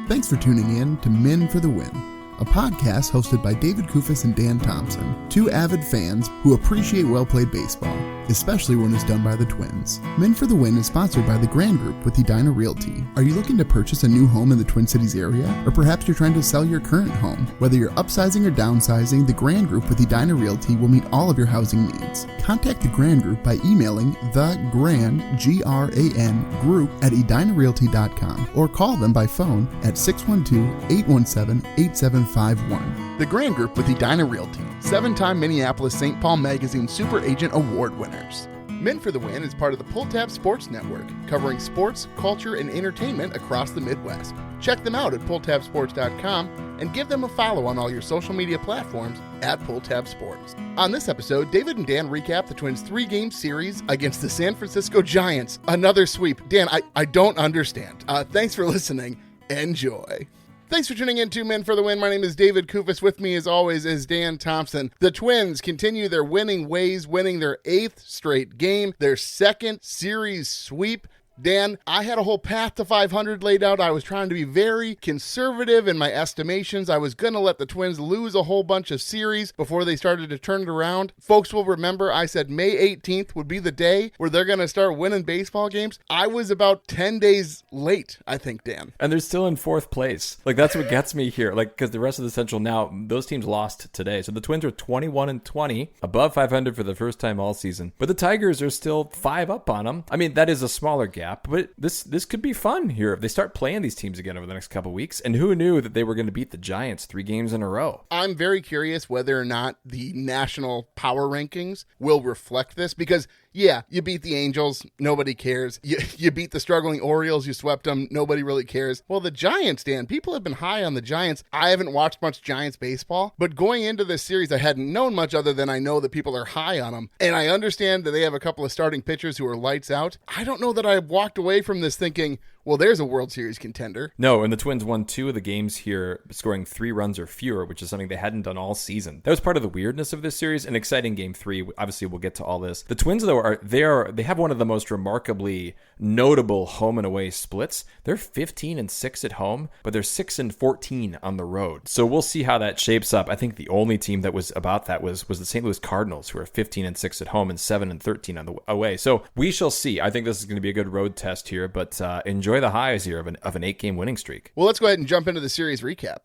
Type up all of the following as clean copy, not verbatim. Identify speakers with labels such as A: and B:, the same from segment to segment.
A: Thanks for tuning in to Men for the Win, a podcast hosted by David Kufis and Dan Thompson, two avid fans who appreciate well-played baseball, especially when it's done by the Twins. Men for the Win is sponsored by the Grand Group with Edina Realty. Are you looking to purchase a new home in the Twin Cities area? Or perhaps you're trying to sell your current home? Whether you're upsizing or downsizing, the Grand Group with Edina Realty will meet all of your housing needs. Contact the Grand Group by emailing thegrand, G-R-A-N, group at edinarealty.com or call them by phone at 612-817-8751. The Grand Group with Edina Realty, 7-time Minneapolis-St. Paul Magazine Super Agent Award winners. Men for the Win is part of the Pulltab Sports Network, covering sports, culture, and entertainment across the Midwest. Check them out at pulltabsports.com and give them a follow on all your social media platforms at Pulltab Sports. On this episode, David and Dan recap the Twins' 3-game series against the San Francisco Giants. Another sweep. Dan, I don't understand. Thanks for listening. Enjoy. Thanks for tuning in to Men for the Win. My name is David Kufis. With me, as always, is Dan Thompson. The Twins continue their winning ways, winning their 8th straight game, their 2nd series sweep. Dan, I had a whole path to 500 laid out. I was trying to be very conservative in my estimations. I was going to let the Twins lose a whole bunch of series before they started to turn it around. Folks will remember I said May 18th would be the day where they're going to start winning baseball games. I was about 10 days late, I think, Dan.
B: And they're still in 4th place. Like, that's what gets me here. Like, because the rest of the Central now, those teams lost today. So the Twins are 21-20, above 500 for the first time all season. But the Tigers are still 5 up on them. I mean, that is a smaller gap. But this could be fun here if they start playing these teams again over the next couple weeks. And who knew that they were going to beat the Giants 3 games in a row?
A: I'm very curious whether or not the national power rankings will reflect this because, yeah, you beat the Angels, nobody cares. You beat the struggling Orioles, you swept them, nobody really cares. Well, the Giants, Dan, people have been high on the Giants. I haven't watched much Giants baseball, but going into this series, I hadn't known much other than I know that people are high on them. And I understand that they have a couple of starting pitchers who are lights out. I don't know that I walked away from this thinking, well, there's a World Series contender.
B: No, and the Twins won 2 of the games here, scoring 3 runs or fewer, which is something they hadn't done all season. That was part of the weirdness of this series. An exciting Game 3. Obviously, we'll get to all this. The Twins, though, they have one of the most remarkably notable home and away splits. They're 15-6 at home, but they're 6-14 on the road. So we'll see how that shapes up. I think the only team that was about that was the St. Louis Cardinals, who are 15-6 at home and 7-13 on the away. So we shall see. I think this is going to be a good road test here, but enjoy the highs here of an 8-game winning streak.
A: Well, let's go ahead and jump into the series recap.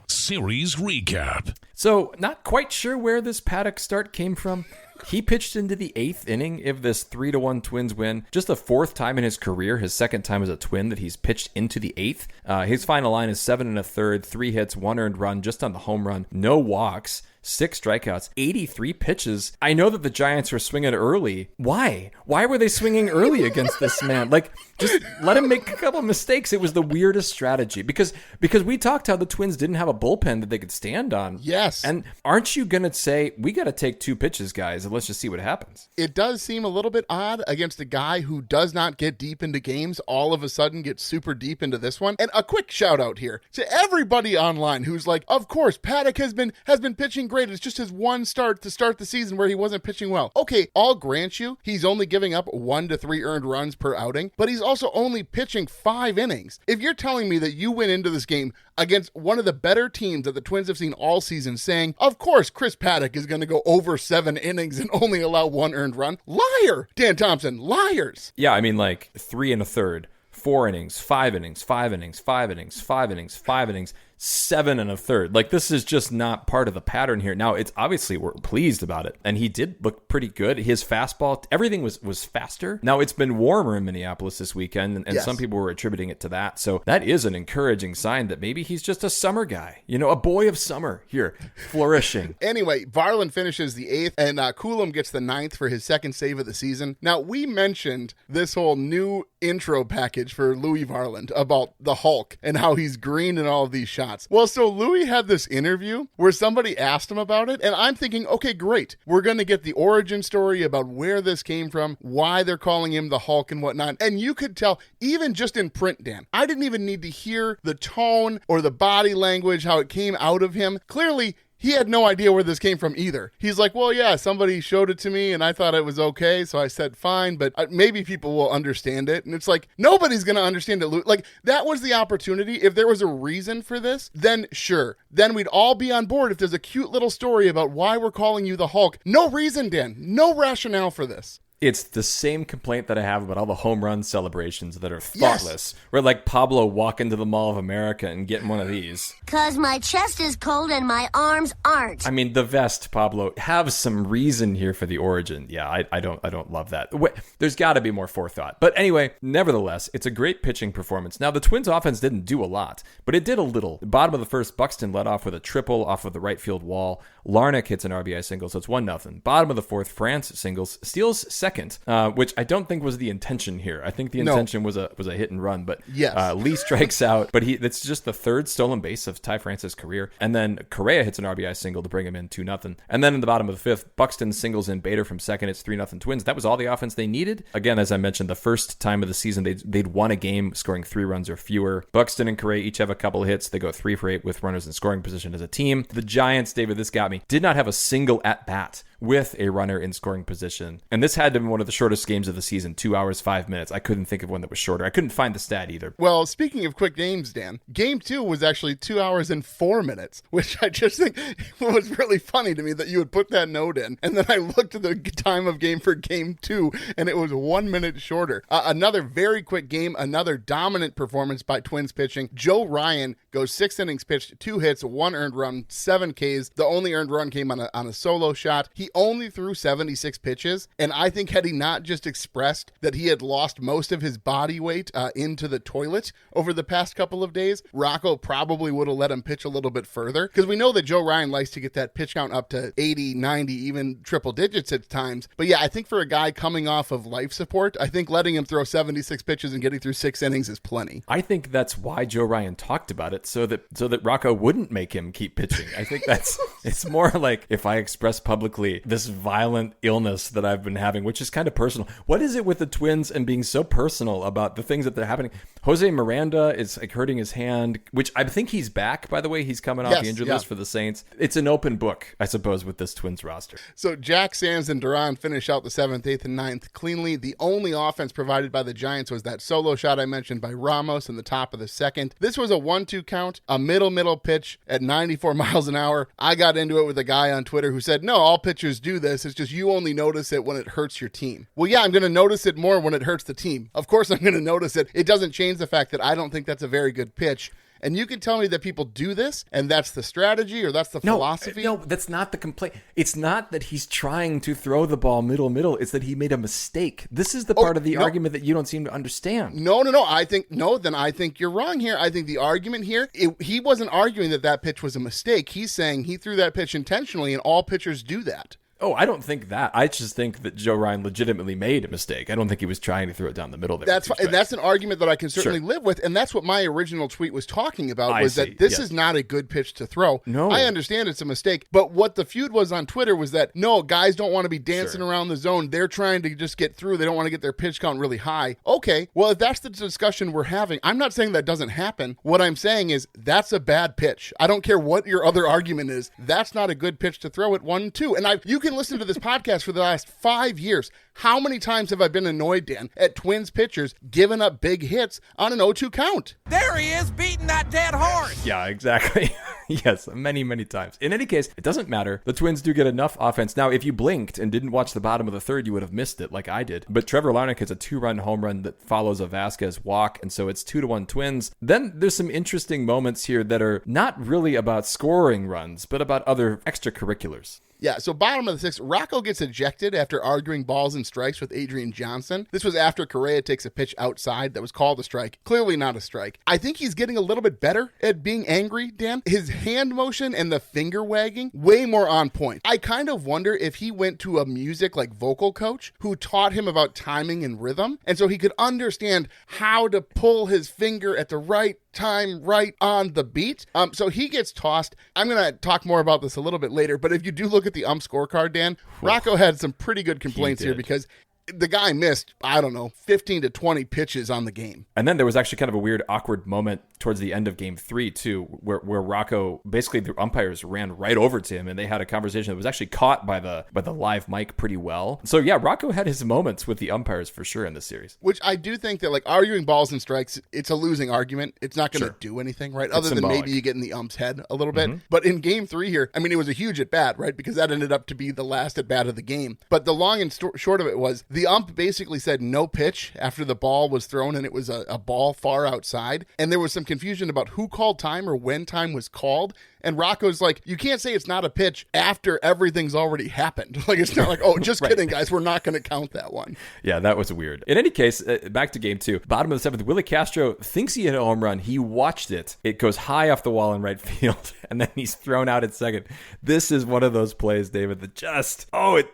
C: Series recap.
B: So, not quite sure where this Paddack start came from. He pitched into the 8th inning of this 3-1 Twins win. Just the 4th time in his career, his 2nd time as a Twin, that he's pitched into the 8th. His final line is 7 1/3, 3 hits, 1 earned run, just on the home run, no walks, 6 strikeouts, 83 pitches. I know that the Giants were swinging early. Why? Why were they swinging early against this man? Like, just let him make a couple mistakes. It was the weirdest strategy because we talked how the Twins didn't have a bullpen that they could stand on.
A: Yes.
B: And aren't you going to say, we got to take 2 pitches, guys, and let's just see what happens?
A: It does seem a little bit odd against a guy who does not get deep into games, all of a sudden gets super deep into this one. And a quick shout out here to everybody online who's like, of course, Paddack has been pitching great. It's just his one start to start the season where he wasn't pitching well. Okay, I'll grant you, he's only giving up 1 to 3 earned runs per outing, but he's also only pitching 5 innings. If you're telling me that you went into this game against one of the better teams that the Twins have seen all season saying, of course, Chris Paddack is going to go over 7 innings and only allow 1 earned run. Liar! Dan Thompson, liars!
B: Yeah, I mean, like 3 1/3, 4 innings, 5 innings, 5 innings, 5 innings, 5 innings, 5 innings, 7 1/3. Like, this is just not part of the pattern here. Now, it's obviously we're pleased about it, and he did look pretty good. His fastball, everything was faster. Now, it's been warmer in Minneapolis this weekend, and
A: yes,
B: some people were attributing it to that. So that is an encouraging sign that maybe he's just a summer guy, a boy of summer here, flourishing.
A: Anyway, Varland finishes the 8th, and Coulomb gets the 9th for his 2nd save of the season. Now, we mentioned this whole new intro package for Louis Varland about the Hulk and how he's green in all of these shots. Well, so Louis had this interview where somebody asked him about it, and I'm thinking, okay, great. We're going to get the origin story about where this came from, why they're calling him the Hulk and whatnot. And you could tell, even just in print, Dan, I didn't even need to hear the tone or the body language, how it came out of him. Clearly, he had no idea where this came from either. He's like, well, yeah, somebody showed it to me and I thought it was okay, so I said fine, but maybe people will understand it. And it's like, nobody's going to understand it. Like, that was the opportunity. If there was a reason for this, then sure. Then we'd all be on board if there's a cute little story about why we're calling you the Hulk. No reason, Dan. No rationale for this.
B: It's the same complaint that I have about all the home run celebrations that are thoughtless. Yes. Where like Pablo walking to the Mall of America and getting one of these.
D: 'Cause my chest is cold and my arms aren't.
B: I mean, the vest, Pablo, have some reason here for the origin. Yeah, I don't love that. There's got to be more forethought. But anyway, nevertheless, it's a great pitching performance. Now, the Twins offense didn't do a lot, but it did a little. Bottom of the first, Buxton led off with a triple off of the right field wall. Larnach hits an RBI single, so it's 1-0. Bottom of the fourth, France singles, steals second, which I don't think was the intention here. I think the intention was a hit and run, but
A: yes.
B: Lee strikes out, but that's just the third stolen base of Ty France's career. And then Correa hits an RBI single to bring him in 2-0. And then in the bottom of the fifth, Buxton singles in Bader from second. It's 3-0 Twins. That was all the offense they needed. Again, as I mentioned, the first time of the season they'd won a game scoring 3 runs or fewer. Buxton and Correa each have a couple of hits. They go 3 for 8 with runners in scoring position as a team. The Giants, David, this got me, did not have a single at-bat with a runner in scoring position. And this had to be one of the shortest games of the season, 2 hours, 5 minutes. I couldn't think of one that was shorter. I couldn't find the stat either.
A: Well, speaking of quick games, Dan, game 2 was actually 2 hours and 4 minutes, which I just think was really funny to me that you would put that note in. And then I looked at the time of game for game 2, and it was 1 minute shorter. Another very quick game, another dominant performance by Twins pitching. Joe Ryan goes 6 innings pitched, 2 hits, 1 earned run, 7 Ks. The only earned run came on a solo shot. He only threw 76 pitches, and I think had he not just expressed that he had lost most of his body weight into the toilet over the past couple of days, Rocco probably would have let him pitch a little bit further, because we know that Joe Ryan likes to get that pitch count up to 80, 90, even triple digits at times. But yeah, I think for a guy coming off of life support, I think letting him throw 76 pitches and getting through 6 innings is plenty.
B: I think that's why Joe Ryan talked about it, so that Rocco wouldn't make him keep pitching. I think it's more like, if I express publicly this violent illness that I've been having, which is kind of personal. What is it with the Twins and being so personal about the things that they're happening? Jose Miranda is like hurting his hand, which I think he's back, by the way. He's coming off the injured list for the Saints. It's an open book, I suppose, with this Twins roster.
A: So Jack Sands and Duran finish out the 7th, 8th, and 9th cleanly. The only offense provided by the Giants was that solo shot I mentioned by Ramos in the top of the 2nd. This was a 1-2 count, a middle pitch at 94 miles an hour. I got into it with a guy on Twitter who said, no, all pitchers do this. It's just you only notice it when it hurts your team. Well, yeah, I'm going to notice it more when it hurts the team. Of course I'm going to notice it. It doesn't change the fact that I don't think that's a very good pitch. And you can tell me that people do this, and that's the strategy, or that's the philosophy.
B: No, that's not the complaint. It's not that he's trying to throw the ball middle. It's that he made a mistake. This is the part of the argument that you don't seem to understand.
A: No. I think you're wrong here. I think the argument here, he wasn't arguing that pitch was a mistake. He's saying he threw that pitch intentionally, and all pitchers do that.
B: Oh, I don't think that. I just think that Joe Ryan legitimately made a mistake. I don't think he was trying to throw it down the middle there.
A: That's an argument that I can certainly live with, and that's what my original tweet was talking about, that this is not a good pitch to throw.
B: No.
A: I understand it's a mistake, but what the feud was on Twitter was that, no, guys don't want to be dancing around the zone. They're trying to just get through. They don't want to get their pitch count really high. Okay, well, if that's the discussion we're having, I'm not saying that doesn't happen. What I'm saying is that's a bad pitch. I don't care what your other argument is. That's not a good pitch to throw at 1-2. And you can listen to this podcast for the last 5 years. How many times have I been annoyed, Dan, at Twins pitchers giving up big hits on an 0-2 count?
E: There he is, beating that dead horse.
B: Yeah, exactly. Yes, many, many times. In any case, it doesn't matter. The Twins do get enough offense. Now, if you blinked and didn't watch the bottom of the third, you would have missed it like I did. But Trevor Larnach hits a 2-run home run that follows a Vazquez walk, and so it's 2-1 Twins. Then there's some interesting moments here that are not really about scoring runs, but about other extracurriculars.
A: Yeah, so bottom of the 6th, Rocco gets ejected after arguing balls and strikes with Adrian Johnson. This was after Correa takes a pitch outside that was called a strike. Clearly not a strike. I think he's getting a little bit better at being angry, Dan. His hand motion and the finger wagging, way more on point. I kind of wonder if he went to a music vocal coach who taught him about timing and rhythm, and so he could understand how to pull his finger at the right time, right on the beat. So he gets tossed. I'm going to talk more about this a little bit later, but if you do look at the scorecard, Dan, Rocco had some pretty good complaints here because the guy missed, I don't know, 15 to 20 pitches on the game.
B: And then there was actually kind of a weird, awkward moment towards the end of game 3, too, where Rocco, basically the umpires ran right over to him and they had a conversation that was actually caught by the live mic pretty well. So yeah, Rocco had his moments with the umpires for sure in this series.
A: Which I do think that, like, arguing balls and strikes, it's a losing argument. It's not going to do anything, right? Other than maybe you get in the ump's head a little bit. But in game 3 here, I mean, it was a huge at bat, right? Because that ended up to be the last at bat of the game. But the long and short of it was the ump basically said no pitch after the ball was thrown and it was a ball far outside. And there was some confusion about who called time or when time was called. And Rocco's like, you can't say it's not a pitch after everything's already happened. Like, it's not like, oh, just kidding, guys. We're not going to count that one.
B: Yeah, that was weird. In any case, back to game 2. Bottom of the 7th, Willie Castro thinks he hit a home run. He watched it. It goes high off the wall in right field, and then he's thrown out at second. This is one of those plays, David, that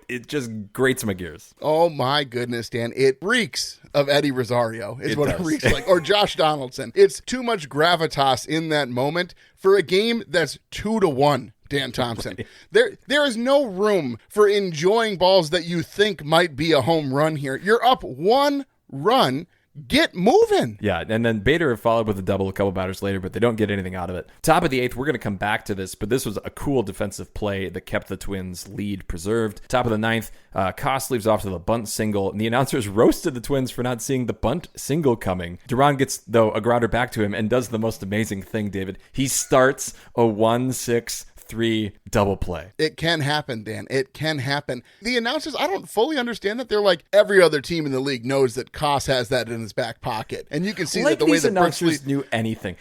B: it just grates my gears.
A: Oh, my goodness, Dan. It reeks of Eddie Rosario is what it reeks like. Or Josh Donaldson. It's too much gravitas in that moment for a game that's 2-1, Dan Thompson. Right. There is no room for enjoying balls that you think might be a home run here. You're up 1 run. Get moving.
B: Yeah, and then Bader followed with a double a couple batters later, but they don't get anything out of it. Top of the 8th, we're going to come back to this, but this was a cool defensive play that kept the Twins' lead preserved. Top of the 9th, Koss leaves off to the bunt single, and the announcers roasted the Twins for not seeing the bunt single coming. Duran gets, though, a grounder back to him and does the most amazing thing, David. He starts a 1-6-3 double play.
A: It can happen, Dan. It can happen. The announcers, I don't fully understand that. They're like, every other team in the league knows that Koss has that in his back pocket. And you can see
B: like
A: that the way that
B: announcers knew anything.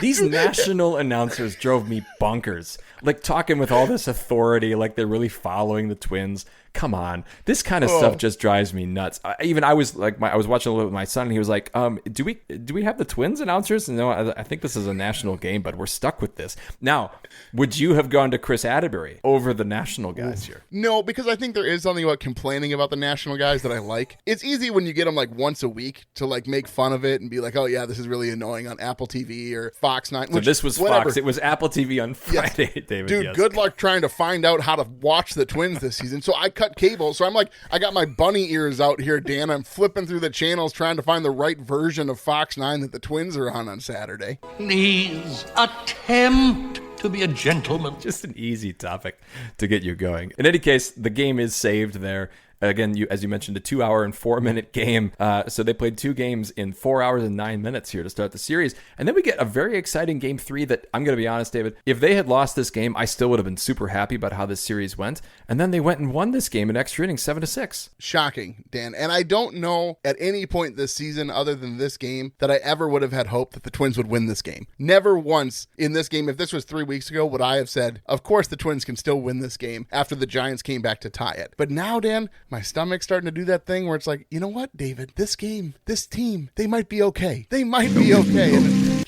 B: These national announcers drove me bonkers. Like talking with all this authority, like they're really following the Twins. Come on, this kind of stuff just drives me nuts. I was watching a little with my son, and he was like, "Do we have the Twins announcers?" And no, I think this is a national game, but we're stuck with this. Now, would you have gone to Chris Atterbury over the national guys here?
A: No, because I think there is something about complaining about the national guys that I like. It's easy when you get them like once a week to like make fun of it and be like, "Oh yeah, this is really annoying" on Apple TV or Fox 9.
B: So this was whatever. Fox. It was Apple TV on Friday, yes. David.
A: Dude, yes. Good luck trying to find out how to watch the Twins this season. So I cut cable, so I'm like, I got my bunny ears out here, Dan. I'm flipping through the channels trying to find the right version of Fox 9 that the Twins are on Saturday.
F: Please attempt to be a gentleman.
B: Just an easy topic to get you going. In any case, the game is saved there. Again, as you mentioned, a 2-hour and 4-minute game. So they played 2 games in 4 hours and 9 minutes here to start the series. And then we get a very exciting game 3 that, I'm going to be honest, David, if they had lost this game, I still would have been super happy about how this series went. And then they went and won this game in extra innings 7-6.
A: Shocking, Dan. And I don't know at any point this season, other than this game, that I ever would have had hope that the Twins would win this game. Never once in this game, if this was 3 weeks ago, would I have said, of course the Twins can still win this game after the Giants came back to tie it. But now, Dan, my stomach's starting to do that thing where it's like, you know what, David, this game, this team, they might be okay. They might be okay. And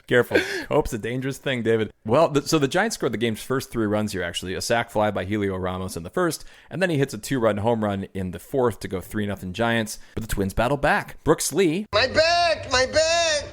B: Careful. Hope's a dangerous thing, David. Well, so the Giants scored the game's first 3 runs here, actually. A sac fly by Helio Ramos in the first, and then he hits a 2-run home run in the fourth to go 3-0 Giants. But the Twins battle back. Brooks Lee.
G: My back!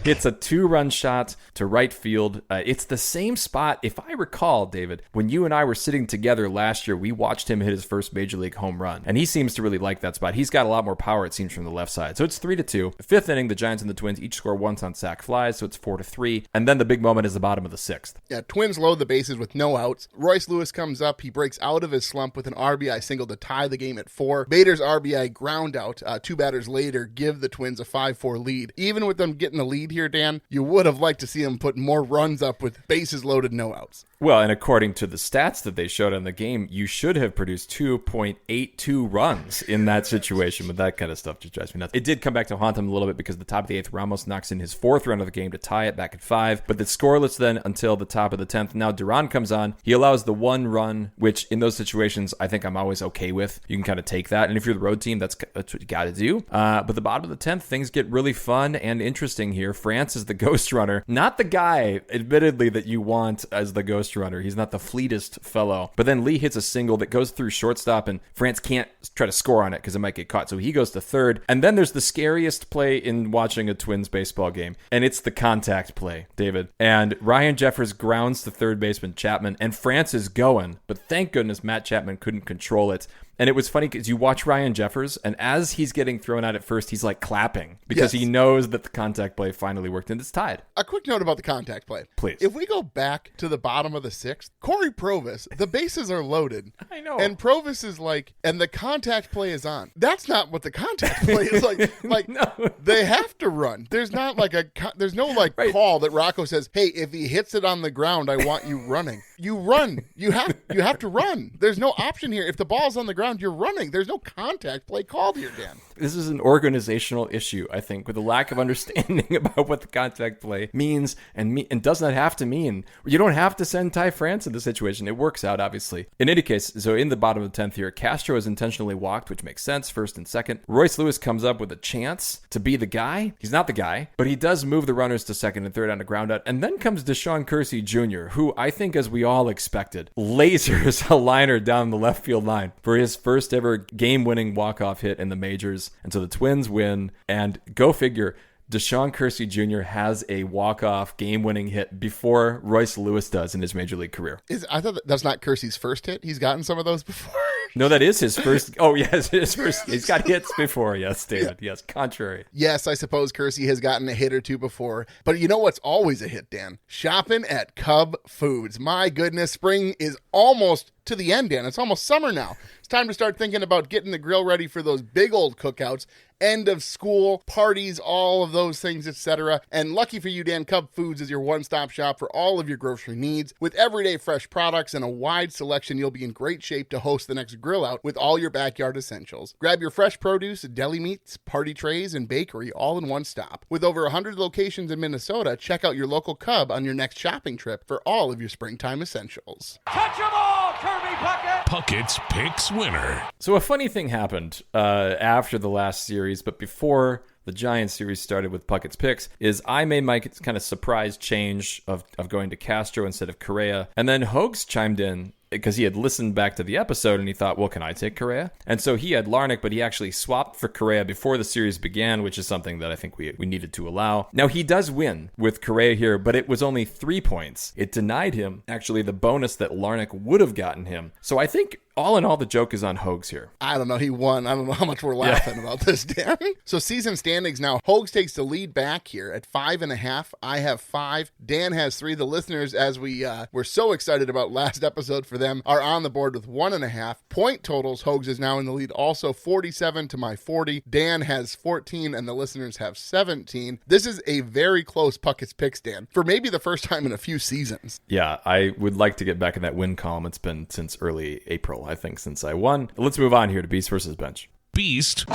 B: Hits a 2-run shot to right field. It's the same spot, if I recall, David, when you and I were sitting together last year, we watched him hit his first Major League home run. And he seems to really like that spot. He's got a lot more power, it seems, from the left side. So it's 3-2. Fifth inning, the Giants and the Twins each score once on sac flies, so it's 4-3. And then the big moment is the bottom of the 6th.
A: Yeah, Twins load the bases with no outs. Royce Lewis comes up. He breaks out of his slump with an RBI single to tie the game at 4. Bader's RBI ground out 2 batters later give the Twins a 5-4 lead. Even with them getting the lead here, Dan, you would have liked to see them put more runs up with bases loaded, no outs.
B: Well, and according to the stats that they showed on the game, you should have produced 2.82 runs in that situation, but that kind of stuff just drives me nuts. It did come back to haunt them a little bit because the top of the 8th, Ramos knocks in his 4th run of the game to tie it back at 5, but it's scoreless then until the top of the 10th. Now Duran comes on. He allows the 1 run, which in those situations, I think I'm always okay with. You can kind of take that, and if you're the road team, that's what you got to do. But the bottom of the 10th, things get really fun and interesting here. France is the ghost runner, not the guy, admittedly, that you want as the ghost runner. He's not the fleetest fellow. But then Lee hits a single that goes through shortstop, and France can't try to score on it because it might get caught. So he goes to 3rd. And then there's the scariest play in watching a Twins baseball game, and it's the contact play, David. And Ryan Jeffers grounds to third baseman Chapman, and France is going, but thank goodness Matt Chapman couldn't control it. And it was funny because you watch Ryan Jeffers, and as he's getting thrown out at first, he's like clapping because he knows that the contact play finally worked, and it's tied.
A: A quick note about the contact play.
B: Please.
A: If we go back to the bottom of the sixth, Corey Provis, the bases are loaded.
B: I know.
A: And Provis is like, and the contact play is on. That's not what the contact play is like. Like,
B: No.
A: they have to run. There's not like there's no like call that Rocco says, hey, if he hits it on the ground, I want you running. You run. You have to run. There's no option here. If the ball's on the ground, you're running. There's no contact play called here, Dan.
B: This is an organizational issue, I think, with a lack of understanding about what the contact play means and does not have to mean. You don't have to send Ty France in this situation. It works out, obviously. In any case, so in the bottom of the 10th here, Castro is intentionally walked, which makes sense, first and second. Royce Lewis comes up with a chance to be the guy. He's not the guy, but he does move the runners to second and third on a ground out. And then comes Deshaun Kersey Jr., who I think, as we all expected, lasers a liner down the left field line for his first ever game-winning walk-off hit in the majors. And so the Twins win, and go figure, Deshaun Kersey Jr. has a walk-off game-winning hit before Royce Lewis does in his major league career.
A: I thought that's not Kersey's first hit. He's gotten some of those before.
B: No, that is his first. Oh, yes, his first. He's got hits before. Yes, David. Yes, contrary.
A: Yes, I suppose Kersey has gotten a hit or two before. But you know what's always a hit, Dan? Shopping at Cub Foods. My goodness, spring is almost to the end, Dan. It's almost summer now. It's time to start thinking about getting the grill ready for those big old cookouts, end of school, parties, all of those things, etc. And lucky for you, Dan, Cub Foods is your one-stop shop for all of your grocery needs. With everyday fresh products and a wide selection, you'll be in great shape to host the next grill out with all your backyard essentials. Grab your fresh produce, deli meats, party trays, and bakery all in one stop. With over 100 locations in Minnesota, check out your local Cub on your next shopping trip for all of your springtime essentials.
E: Touch 'em all, Kirby Puckett!
C: Puckett's Picks winner.
B: So a funny thing happened after the last series, but before the Giants series started with Puckett's Picks, is I made my kind of surprise change of going to Castro instead of Correa. And then Hoax chimed in because he had listened back to the episode and he thought, well, can I take Correa? And so he had Larnach, but he actually swapped for Correa before the series began, which is something that I think we needed to allow. Now, he does win with Correa here, but it was only 3 points. It denied him, actually, the bonus that Larnach would have gotten him. So I think, all in all, the joke is on Hoax here.
A: I don't know. He won. I don't know how much we're laughing about this, Dan. So season standings now. Hoax takes the lead back here at 5.5. I have 5. Dan has 3. The listeners, as we're so excited about last episode for them, are on the board with 1.5. Point totals, Hoax is now in the lead. Also 47 to my 40. Dan has 14 and the listeners have 17. This is a very close Puckett's Picks, Dan, for maybe the first time in a few seasons.
B: Yeah, I would like to get back in that win column. It's been since early April, I think, since I won. Let's move on here to Beast versus Bench.
C: Beast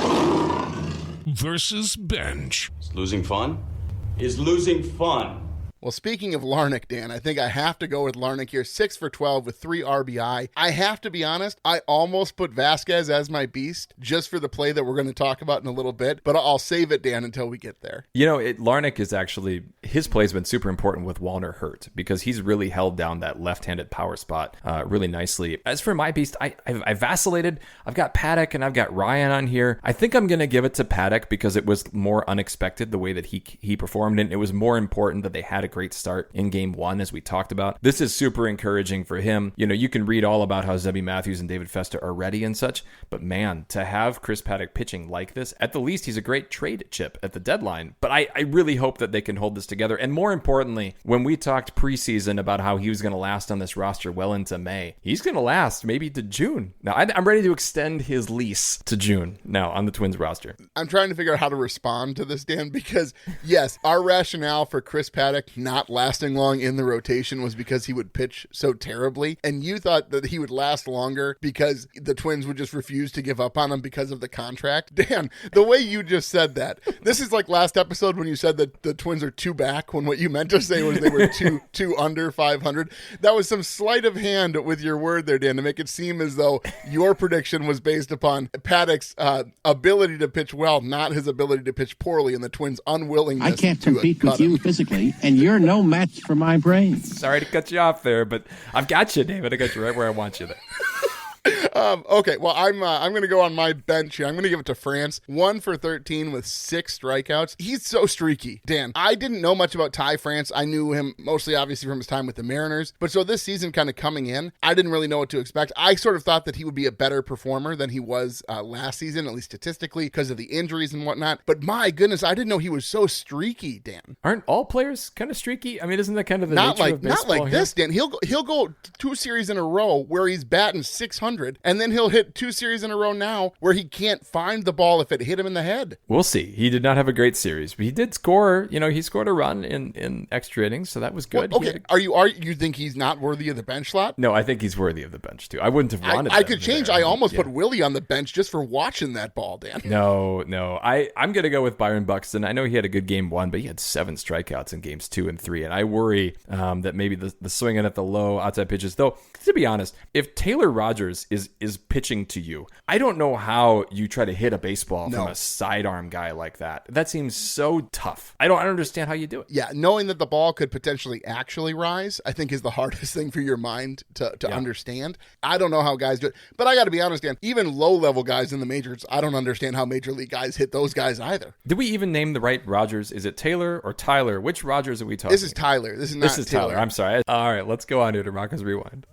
C: versus Bench.
G: Is losing fun? Is losing fun?
A: Well, speaking of Larnach, Dan, I think I have to go with Larnach here. 6 for 12 with 3 RBI. I have to be honest, I almost put Vazquez as my beast just for the play that we're going to talk about in a little bit, but I'll save it, Dan, until we get there.
B: You know, Larnach is actually, his play's been super important with Wallner hurt because he's really held down that left-handed power spot really nicely. As for my beast, I vacillated. I've got Paddack and I've got Ryan on here. I think I'm going to give it to Paddack because it was more unexpected the way that he performed, and it was more important that they had a great start in game 1, as we talked about. This is super encouraging for him. You know, you can read all about how Zebby Matthews and David Festa are ready and such, but man, to have Chris Paddack pitching like this, at the least, he's a great trade chip at the deadline. But I really hope that they can hold this together. And more importantly, when we talked preseason about how he was going to last on this roster well into May, he's going to last maybe to June. Now, I'm ready to extend his lease to June now on the Twins roster.
A: I'm trying to figure out how to respond to this, Dan, because yes, our rationale for Chris Paddack not lasting long in the rotation was because he would pitch so terribly, and you thought that he would last longer because the Twins would just refuse to give up on him because of the contract. Dan, the way you just said that, this is like last episode when you said that the Twins are 2 back when what you meant to say was they were two under 500. That was some sleight of hand with your word there, Dan, to make it seem as though your prediction was based upon Paddack's ability to pitch well, not his ability to pitch poorly, and the Twins' unwillingness.
H: I can't compete with you physically, and you're no match for my brain.
B: Sorry to cut you off there, but I've got you, David. I got you right where I want you there.
A: Okay, well, I'm going to go on my bench here. I'm going to give it to France. 1 for 13 with 6 strikeouts. He's so streaky. Dan, I didn't know much about Ty France. I knew him mostly, obviously, from his time with the Mariners. But so this season kind of coming in, I didn't really know what to expect. I sort of thought that he would be a better performer than he was last season, at least statistically, because of the injuries and whatnot. But my goodness, I didn't know he was so streaky, Dan.
B: Aren't all players kind of streaky? I mean, isn't that kind of the nature of baseball?
A: Not like this, Dan. He'll go 2 series in a row where he's batting 600, and then he'll hit 2 series in a row now where he can't find the ball if it hit him in the head.
B: We'll see. He did not have a great series, but he did score. He scored a run in extra innings, so that was good.
A: Well, okay, you think he's not worthy of the bench slot?
B: No, I think he's worthy of the bench too. I wouldn't have wanted.
A: I could change. I almost put Willie on the bench just for watching that ball, Dan.
B: No. I'm gonna go with Byron Buxton. I know he had a good game 1, but he had 7 strikeouts in games 2 and 3, and I worry that maybe the swinging at the low outside pitches. Though, to be honest, if Taylor Rogers is pitching to you, I don't know how you try to hit a baseball from a sidearm guy like that. That seems so tough. I don't understand how you do it.
A: Yeah, knowing that the ball could potentially actually rise, I think is the hardest thing for your mind to understand. I don't know how guys do it, but I got to be honest, Dan, even low-level guys in the majors, I don't understand how major league guys hit those guys either.
B: Did we even name the right Rogers? Is it Taylor or Tyler? Which Rogers are we talking about?
A: This is Tyler. This is
B: Tyler. I'm sorry. All right, let's go on to Rocco's Rewind.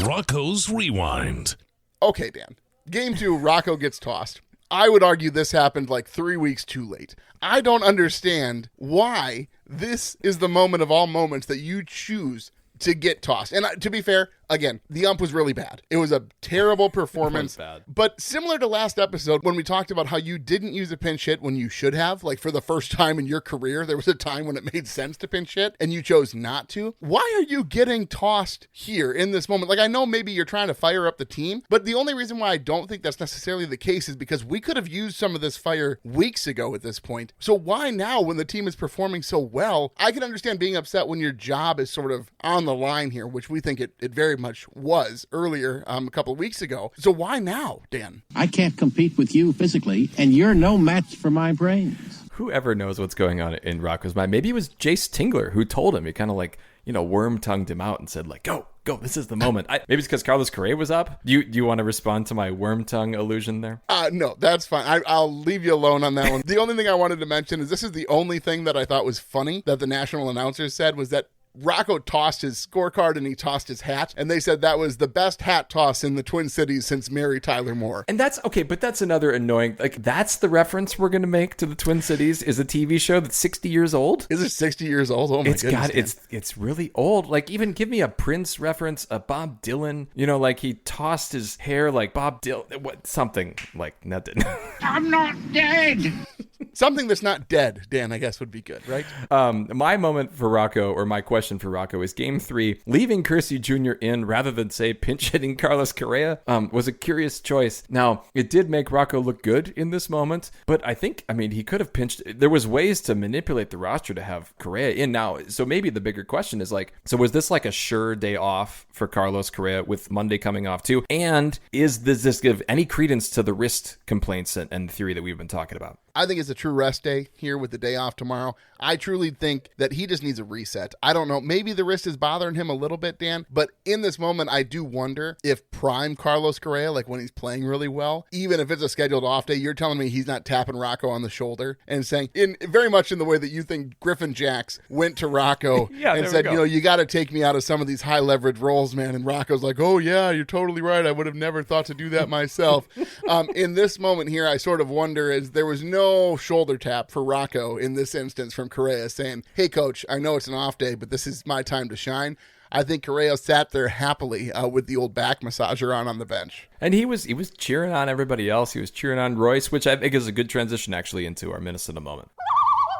C: Rocco's Rewind.
A: Okay, Dan. Game 2, Rocco gets tossed. I would argue this happened like 3 weeks too late. I don't understand why this is the moment of all moments that you choose to get tossed. And to be fair, again, the ump was really bad. It was a terrible performance.
B: Bad.
A: But similar to last episode when we talked about how you didn't use a pinch hit when you should have, like for the first time in your career, there was a time when it made sense to pinch hit and you chose not to. Why are you getting tossed here in this moment? Like, I know maybe you're trying to fire up the team, but the only reason why I don't think that's necessarily the case is because we could have used some of this fire weeks ago at this point. So why now when the team is performing so well? I can understand being upset when your job is sort of on the line here, which we think it very much was earlier a couple of weeks ago. So why now, Dan?
H: I can't compete with you physically, and you're no match for my brains.
B: Whoever knows what's going on in Rocco's mind. Maybe it was Jace Tingler who told him. He kind of like, worm-tongued him out and said like, go, this is the moment. Maybe it's because Carlos Correa was up. Do you want to respond to my worm-tongue allusion there?
A: No, that's fine. I'll leave you alone on that one. The only thing I wanted to mention is this is the only thing that I thought was funny that the national announcers said was that Rocco tossed his scorecard and he tossed his hat, and they said that was the best hat toss in the Twin Cities since Mary Tyler Moore.
B: And that's okay, but that's another annoying, like, that's the reference we're going to make to the Twin Cities is a TV show that's 60 years old.
A: Is it 60 years old? Oh my goodness.
B: It's really old. Like, even give me a Prince reference, a Bob Dylan, like he tossed his hair like Bob Dylan, something like that.
H: I'm not dead.
A: Something that's not dead, Dan, I guess would be good, right?
B: My moment for Rocco, or my question for Rocco, is Game 3. Leaving Kersey Jr. in rather than, say, pinch hitting Carlos Correa was a curious choice. Now, it did make Rocco look good in this moment, but he could have pinched. There was ways to manipulate the roster to have Correa in now. So maybe the bigger question is like, so was this like a sure day off for Carlos Correa with Monday coming off too? And does this give any credence to the wrist complaints and the theory that we've been talking about?
A: I think it's a true rest day here with the day off tomorrow. I truly think that he just needs a reset. I don't know. Maybe the wrist is bothering him a little bit, Dan. But in this moment, I do wonder if prime Carlos Correa, like when he's playing really well, even if it's a scheduled off day, you're telling me he's not tapping Rocco on the shoulder and saying, very much in the way that you think Griffin Jacks went to Rocco and said, you got to take me out of some of these high leverage roles, man. And Rocco's like, oh yeah, you're totally right. I would have never thought to do that myself. In this moment here, I sort of wonder is there was no shoulder tap for Rocco in this instance from Correa saying, hey coach, I know it's an off day, but this is my time to shine. I think Correa sat there happily with the old back massager on the bench.
B: And he was cheering on everybody else. He was cheering on Royce, which I think is a good transition actually into our Minnesota moment.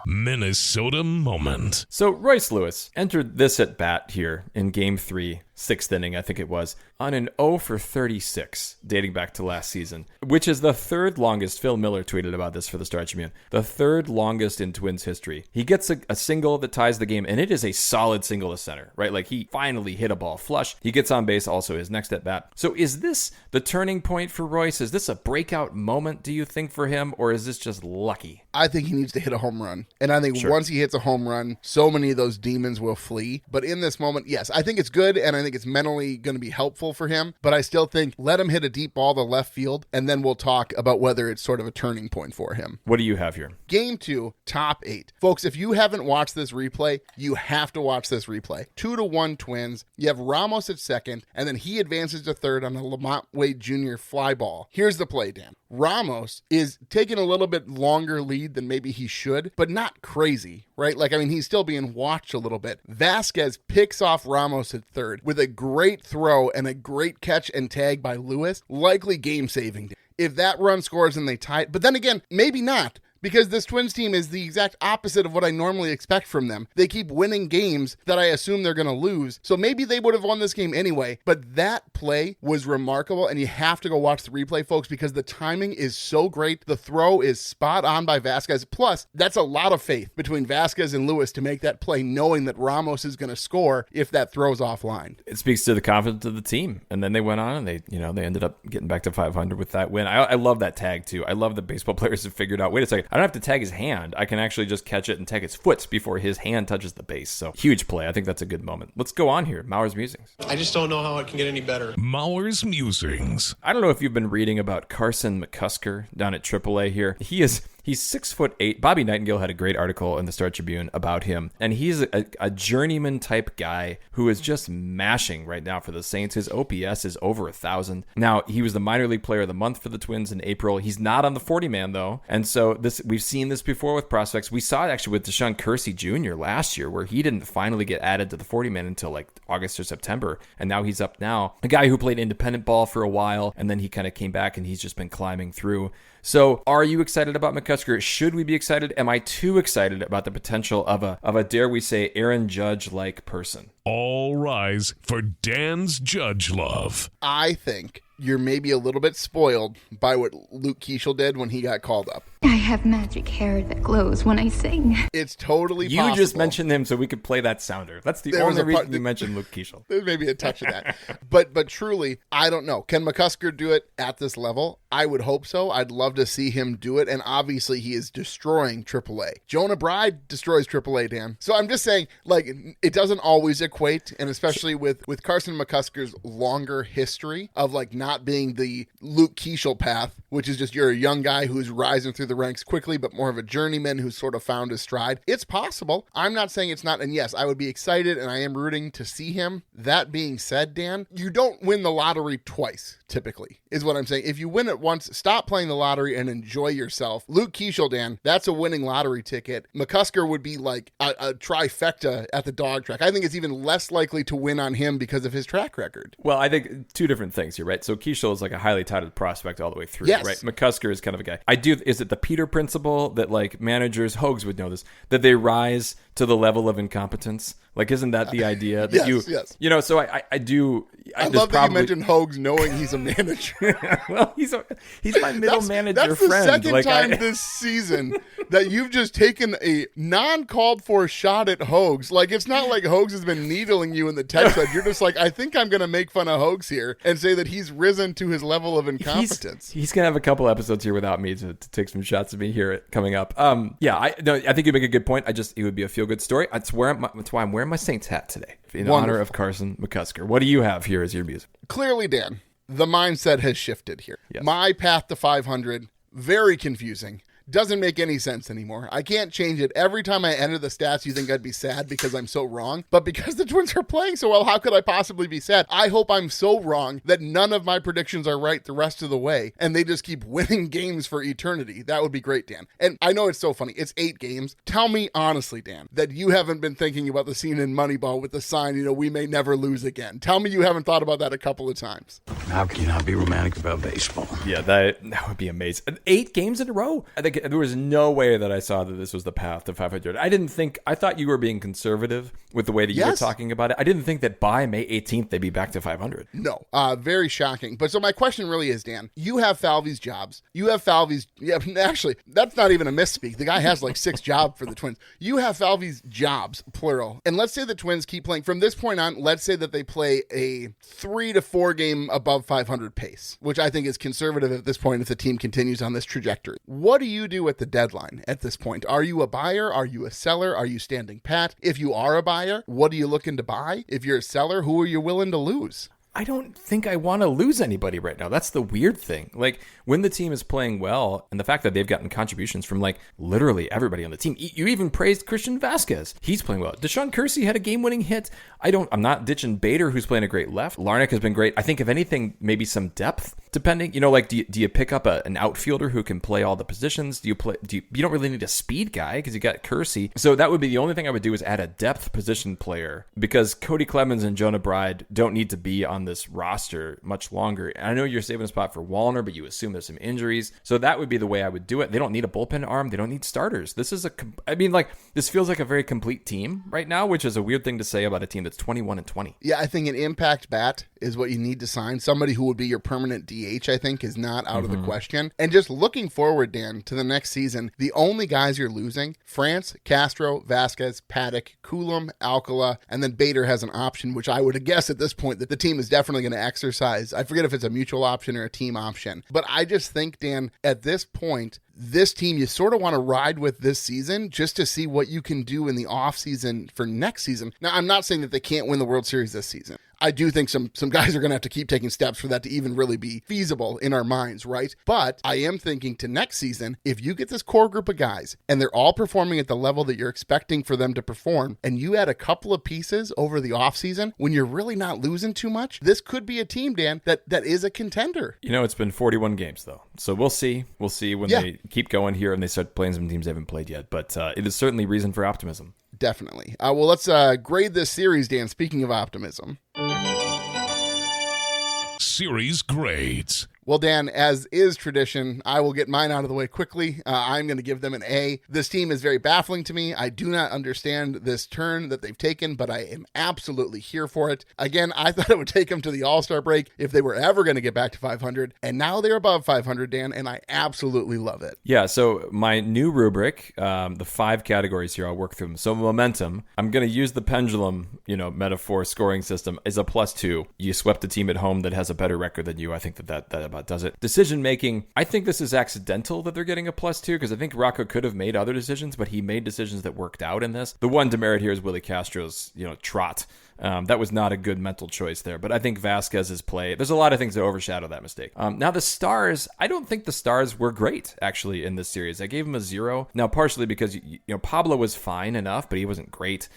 C: Minnesota moment.
B: So Royce Lewis entered this at bat here in Game 3, 6th inning, I think it was, on an 0 for 36, dating back to last season, which is the third longest. Phil Miller tweeted about this for the Star Tribune. The third longest in Twins history. He gets a single that ties the game, and it is a solid single to center, right? Like he finally hit a ball flush. He gets on base also his next at bat. So is this the turning point for Royce? Is this a breakout moment, do you think, for him, or is this just lucky?
A: I think he needs to hit a home run. And I think once he hits a home run, so many of those demons will flee. But in this moment, yes, I think it's good, and I think think it's mentally going to be helpful for him, but I still think let him hit a deep ball to left field, and then we'll talk about whether it's sort of a turning point for him.
B: What do you have here?
A: Game 2, top 8. Folks, if you haven't watched this replay, you have to watch this replay. 2-1 Twins. You have Ramos at second, and then he advances to third on a Lamont Wade Jr. fly ball. Here's the play, Dan. Ramos is taking a little bit longer lead than maybe he should, but not crazy, right? He's still being watched a little bit. Vazquez picks off Ramos at third with a great throw and a great catch and tag by Lewis, likely game-saving. If that run scores and they tie it, but then again, maybe not. Because this Twins team is the exact opposite of what I normally expect from them. They keep winning games that I assume they're going to lose. So maybe they would have won this game anyway. But that play was remarkable, and you have to go watch the replay, folks, because the timing is so great. The throw is spot on by Vazquez. Plus, that's a lot of faith between Vazquez and Lewis to make that play, knowing that Ramos is going to score if that throw's offline.
B: It speaks to the confidence of the team. And then they went on and they ended up getting back to 500 with that win. I love that tag too. I love that baseball players have figured out, wait a second, I don't have to tag his hand. I can actually just catch it and tag his foot before his hand touches the base. So huge play. I think that's a good moment. Let's go on here. Mauer's Musings.
I: I just don't know how it can get any better.
C: Mauer's Musings.
B: I don't know if you've been reading about Carson McCusker down at AAA here. He's 6'8". Bobby Nightingale had a great article in the Star Tribune about him, and he's a journeyman type guy who is just mashing right now for the Saints. His OPS is over 1,000. Now, he was the minor league player of the month for the Twins in April. He's not on the 40-man though, and so we've seen this before with prospects. We saw it actually with Deshaun Kersey Jr. last year, where he didn't finally get added to the 40-man until like August or September, and now he's up now. A guy who played independent ball for a while, and then he kind of came back, and he's just been climbing through. So are you excited about McCusker? Should we be excited? Am I too excited about the potential of a dare we say, Aaron Judge-like person?
C: All rise for Dan's Judge Love.
A: I think you're maybe a little bit spoiled by what Luke Keeschel did when he got called up.
J: I have magic hair that glows when I sing.
A: It's totally
B: possible.
A: You
B: just mentioned him so we could play that sounder. That's the only reason you mentioned Luke Keeschel.
A: There's maybe a touch of that. But truly, I don't know. Can McCusker do it at this level? I would hope so. I'd love to see him do it. And obviously, he is destroying AAA. Jonah Bride destroys AAA, Dan. So I'm just saying, it doesn't always equate. And especially with Carson McCusker's longer history of not being the Luke Keeschel path, which is just you're a young guy who's rising through the ranks quickly, but more of a journeyman who's sort of found his stride. It's possible. I'm not saying it's not. And yes, I would be excited and I am rooting to see him. That being said, Dan, you don't win the lottery twice, typically, is what I'm saying. If you win it once, stop playing the lottery and enjoy yourself. Luke Keeschel, Dan, that's a winning lottery ticket. McCusker would be like a trifecta at the dog track. I think it's even less likely to win on him because of his track record.
B: Well, I think two different things here, right? So Keeschel is like a highly touted prospect all the way through,
A: yes.
B: Right? McCusker is kind of a guy. Is it the Peter principle that managers, Hogs would know this, that they rise to the level of incompetence? Isn't that the idea that
A: yes.
B: So I do.
A: I love that you mentioned Hogs knowing he's a manager.
B: Well, he's my middle manager
A: that's
B: friend.
A: That's the second time this season that you've just taken a non-called for shot at Hogs. It's not like Hogs has been needling you in the text thread. You're just I think I'm going to make fun of Hogs here and say that he's risen to his level of incompetence.
B: He's going to have a couple episodes here without me to take some shots at me here coming up. I think you make a good point. It would be a feel-good story. That's why I'm wearing my Saints hat today in honor of Carson McCusker. What do you have here as your music?
A: Clearly, Dan, the mindset has shifted here.
B: Yes.
A: My path to 500, very confusing. Doesn't make any sense anymore. I can't change it. Every time I enter the stats, you think I'd be sad because I'm so wrong. But because the Twins are playing so well, how could I possibly be sad? I hope I'm so wrong that none of my predictions are right the rest of the way, and they just keep winning games for eternity. That would be great, Dan. And I know it's so funny. It's 8 games. Tell me honestly, Dan, that you haven't been thinking about the scene in Moneyball with the sign, we may never lose again. Tell me you haven't thought about that a couple of times.
F: How can you not be romantic about baseball?
B: Yeah, that would be amazing. 8 games in a row. I think there was no way that I saw that this was the path to 500. I thought you were being conservative with the way that you were talking about it. I didn't think that by May 18th, they'd be back to 500.
A: No, very shocking. But so my question really is, Dan, you have Falvey's jobs. Actually, that's not even a misspeak. The guy has 6 jobs for the Twins. You have Falvey's jobs, plural. And let's say the Twins keep playing. From this point on, let's say that they play a 3 to 4 game above 500 pace, which I think is conservative at this point if the team continues on this trajectory. What do you do at the deadline at this point? Are you a buyer? Are you a seller? Are you standing pat? If you are a buyer, what are you looking to buy? If you're a seller, who are you willing to lose?
B: I don't think I want to lose anybody right now. That's the weird thing. Like, when the team is playing well, and the fact that they've gotten contributions from, like, literally everybody on the team. You even praised Christian Vazquez. He's playing well. Deshaun Kersey had a game-winning hit. I'm not ditching Bader, who's playing a great left. Larnach has been great. I think, if anything, maybe some depth, depending. You know, like, do you pick up an outfielder who can play all the positions? You don't really need a speed guy because you got Kersey. So that would be the only thing I would do, is add a depth position player, because Cody Clemens and Jonah Bride don't need to be on this roster much longer. And I know you're saving a spot for Wallner, but you assume there's some injuries. So that would be the way I would do it. They don't need a bullpen arm. They don't need starters. This feels like a very complete team right now, which is a weird thing to say about a team that's 21-20.
A: Yeah, I think an impact bat is what you need to sign. Somebody who would be your permanent DH, I think, is not out of the question. And just looking forward, Dan, to the next season, the only guys you're losing, France, Castro, Vazquez, Paddack, Coulomb, Alcala, and then Bader has an option, which I would guess at this point that the team is definitely going to exercise. I forget if it's a mutual option or a team option. But I just think, Dan, at this point, this team, you sort of want to ride with this season just to see what you can do in the offseason for next season. Now, I'm not saying that they can't win the World Series this season. I do think some guys are going to have to keep taking steps for that to even really be feasible in our minds, right? But I am thinking to next season, if you get this core group of guys and they're all performing at the level that you're expecting for them to perform, and you add a couple of pieces over the offseason when you're really not losing too much, this could be a team, Dan, that is a contender.
B: You know, it's been 41 games, though. So we'll see. We'll see when they keep going here and they start playing some teams they haven't played yet. But it is certainly reason for optimism.
A: Definitely. Well, let's grade this series, Dan, speaking of optimism.
C: Series grades.
A: Well, Dan, as is tradition, I will get mine out of the way quickly. I'm going to give them an A. This team is very baffling to me. I do not understand this turn that they've taken, but I am absolutely here for it. Again, I thought it would take them to the All-Star break if they were ever going to get back to 500, and now they're above 500, Dan, and I absolutely love it.
B: Yeah, so my new rubric, the 5 categories here, I'll work through them. So momentum, I'm going to use the pendulum, metaphor scoring system, is a +2. You swept a team at home that has a better record than you. I think that about does it. Decision making, I think this is accidental that they're getting a +2, because I think Rocco could have made other decisions, but he made decisions that worked out in this. The one demerit here is Willie Castro's, trot. That was not a good mental choice there, but I think Vazquez's play, there's a lot of things that overshadow that mistake. Now the Stars, I don't think the Stars were great actually in this series. I gave him a 0. Now partially because Pablo was fine enough, but he wasn't great.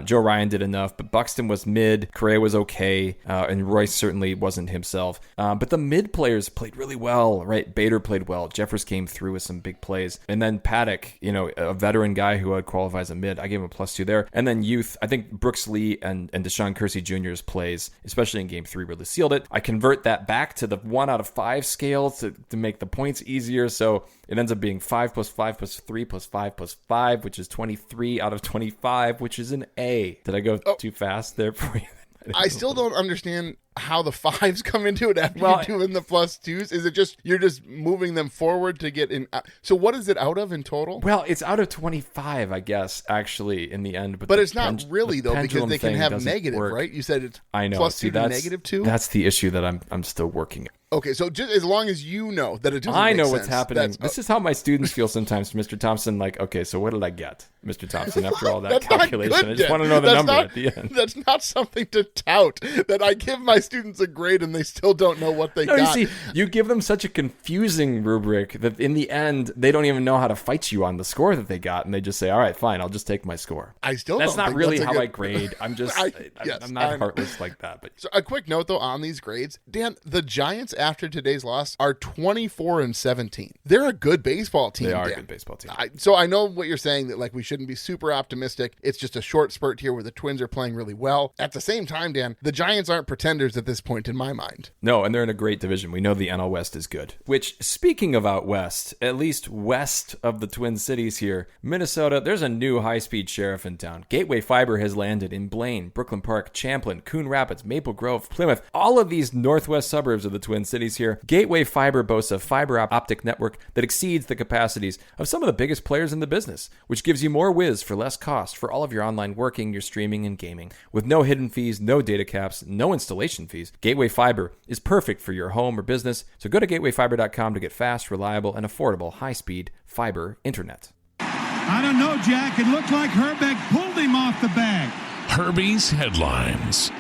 B: Joe Ryan did enough, but Buxton was mid, Correa was okay, and Royce certainly wasn't himself. But the mid players played really well, right? Bader played well, Jeffers came through with some big plays, and then Paddack, a veteran guy who I'd qualify as a mid, I gave him a +2 there. And then youth, I think Brooks Lee and Deshaun Kersey Jr.'s plays, especially in Game 3, really sealed it. I convert that back to the 1 out of 5 scale to make the points easier, so it ends up being 5 + 5 + 3 + 5 + 5, which is 23 out of 25, which is an A. Did I go too fast there for you?
A: I still don't understand how the 5s come into it after you're doing the +2s. Is it just you're just moving them forward to get in? So what is it out of in total?
B: Well, it's out of 25, I guess, actually, in the end.
A: But it's not really, though, because they can have negative, right? You said it's +2 to -2?
B: That's the issue that I'm still working.
A: Okay, so just as long as you know that it doesn't
B: I
A: make
B: know
A: sense,
B: what's happening. This is how my students feel sometimes, Mr. Thompson. Like, okay, so what did I get, Mr. Thompson, after all that calculation?
A: Good,
B: I just want to know the number at the end.
A: That's not something to tout, that I give my students a grade and they still don't know what they got.
B: You see, you give them such a confusing rubric that in the end, they don't even know how to fight you on the score that they got, and they just say, all right, fine, I'll just take my score.
A: That's
B: not really how I grade. I'm just, I'm not heartless like that. But
A: so a quick note, though, on these grades, Dan, the Giants, after today's loss, are 24-17. They're a good baseball team.
B: They are
A: Dan.
B: a good baseball team.
A: So I know what you're saying, that we shouldn't be super optimistic. It's just a short spurt here where the Twins are playing really well. At the same time, Dan, the Giants aren't pretenders at this point in my mind.
B: No, and they're in a great division. We know the NL West is good. Which, speaking of out west, at least west of the Twin Cities here, Minnesota, there's a new high-speed sheriff in town. Gateway Fiber has landed in Blaine, Brooklyn Park, Champlin, Coon Rapids, Maple Grove, Plymouth, all of these northwest suburbs of the Twin Cities here. Gateway Fiber boasts a fiber optic network that exceeds the capacities of some of the biggest players in the business, which gives you more whiz for less cost for all of your online working, your streaming, and gaming. With no hidden fees, no data caps, no installation installation fees. Gateway Fiber is perfect for your home or business, so go to gatewayfiber.com to get fast, reliable, and affordable high-speed fiber internet.
K: I don't know, Jack. It looked like Herbeck pulled him off the bag.
C: Herbie's headlines.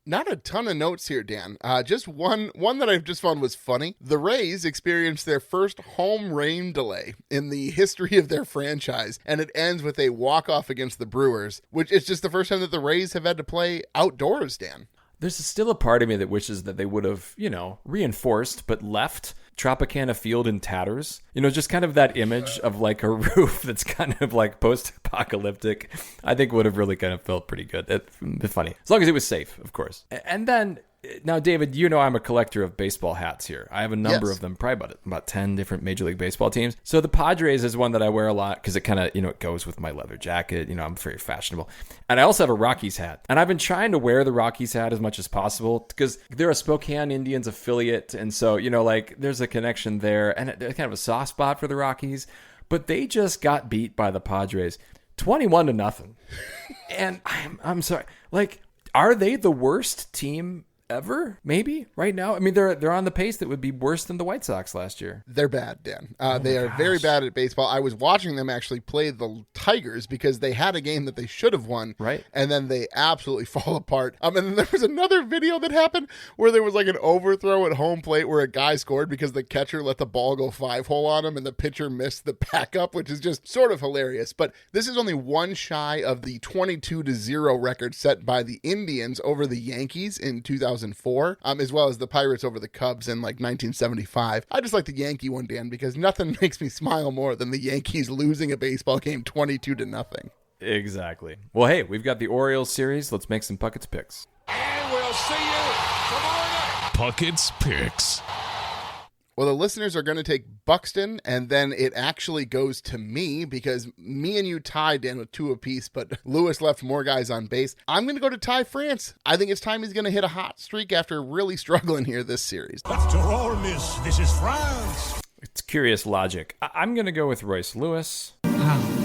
A: Not a ton of notes here, Dan. Just one that I've just found was funny. The Rays experienced their first home rain delay in the history of their franchise, and it ends with a walk-off against the Brewers, which is just the first time that the Rays have had to play outdoors, Dan.
B: There's still a part of me that wishes that they would have, reinforced but left Tropicana Field in tatters. Just kind of that image of like a roof that's kind of like post-apocalyptic, I think would have really kind of felt pretty good. It's funny. As long as it was safe, of course. And then, now, David, I'm a collector of baseball hats here. I have a number of them, probably about 10 different Major League Baseball teams. So the Padres is one that I wear a lot because it kind of, it goes with my leather jacket. I'm very fashionable. And I also have a Rockies hat. And I've been trying to wear the Rockies hat as much as possible because they're a Spokane Indians affiliate. And so, there's a connection there. And there's kind of a soft spot for the Rockies. But they just got beat by the Padres 21-0. And I'm sorry. Are they the worst team ever? Maybe right now. I mean, they're on the pace that would be worse than the White Sox last year.
A: They're bad, Dan. They are very bad at baseball. I was watching them actually play the Tigers because they had a game that they should have won.
B: Right.
A: And then they absolutely fall apart. And then there was another video that happened where there was like an overthrow at home plate where a guy scored because the catcher let the ball go 5-hole on him and the pitcher missed the backup, which is just sort of hilarious. But this is only one shy of the 22-0 record set by the Indians over the Yankees in 2004, as well as the Pirates over the Cubs in like 1975. I just like the Yankee one, Dan, because nothing makes me smile more than the Yankees losing a baseball game 22-0.
B: Exactly. Well, hey, we've got the Orioles series. Let's make some Puckett's picks.
E: And we'll see you tomorrow night.
C: Puckett's picks.
A: Well, the listeners are going to take Buxton, and then it actually goes to me because me and you tied in with 2 apiece, but Lewis left more guys on base. I'm going to go to Ty France. I think it's time he's going to hit a hot streak after really struggling here this series.
K: After all, miss, this is France.
B: It's curious logic. I'm going to go with Royce Lewis.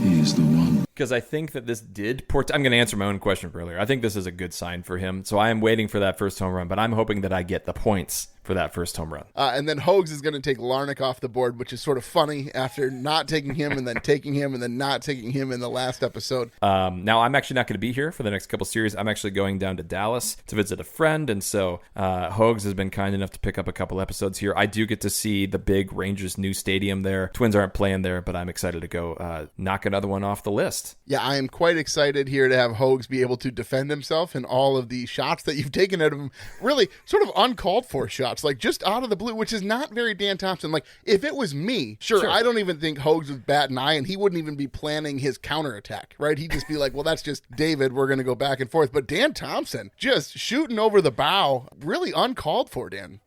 H: He's the one.
B: Because I think that this did I'm going to answer my own question earlier. I think this is a good sign for him. So I am waiting for that first home run, but I'm hoping that I get the points for that first home run.
A: And then Hogs is going to take Larnach off the board, which is sort of funny after not taking him and then taking him and then not taking him in the last episode.
B: Now, I'm actually not going to be here for the next couple series. I'm actually going down to Dallas to visit a friend. And so Hogs has been kind enough to pick up a couple episodes here. I do get to see the big Rangers new stadium there. Twins aren't playing there, but I'm excited to go knock another one off the list.
A: Yeah, I am quite excited here to have Hogs be able to defend himself in all of the shots that you've taken out of him. Really sort of uncalled for shots, like just out of the blue, which is not very Dan Thompson. Like, if it was me, sure. I don't even think Hogs would bat an eye, and he wouldn't even be planning his counterattack, right? He'd just be like, well, that's just David. We're going to go back and forth. But Dan Thompson just shooting over the bow, really uncalled for, Dan.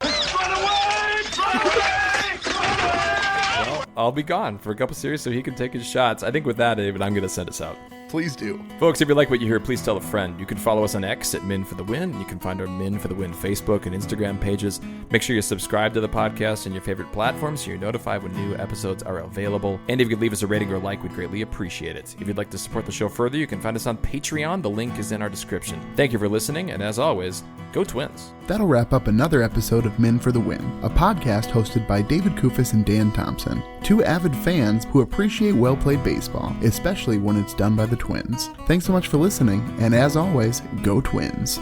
B: Well, I'll be gone for a couple series so he can take his shots. I think with that, David, I'm going to send us out.
A: Please do.
B: Folks, if you like what you hear, please tell a friend. You can follow us on X at Min for the Win. You can find our Min for the Win Facebook and Instagram pages. Make sure you subscribe to the podcast on your favorite platforms so you're notified when new episodes are available. And if you could leave us a rating or like, we'd greatly appreciate it. If you'd like to support the show further, you can find us on Patreon. The link is in our description. Thank you for listening, and as always, go Twins.
A: That'll wrap up another episode of Min for the Win, a podcast hosted by David Kufis and Dan Thompson, 2 avid fans who appreciate well-played baseball, especially when it's done by the Twins. Thanks so much for listening, and as always, go Twins.